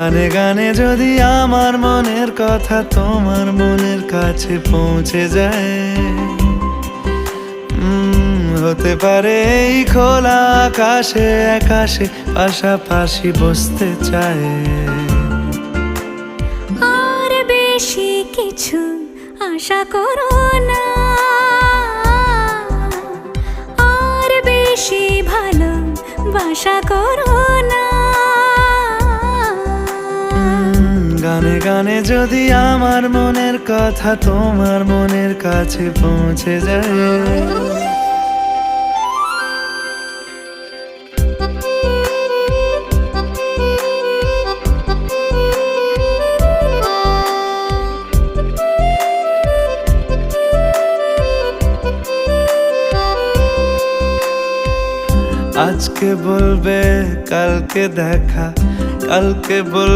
গানে গানে যদি আমার মনের কথা তোমার মনের কাছে পৌঁছে যায়, হতে পারে এই খোলা আকাশে আকাশে পাশাপাশি বসতে চায়। আর বেশি কিছু আশা করো না, আর বেশি ভালোবাসা করো না। গানে গানে যদি আমার মনের কথা তোমার মনের কাছে পৌঁছে যায়। আজকে বলবে কালকে দেখা, কালকে বল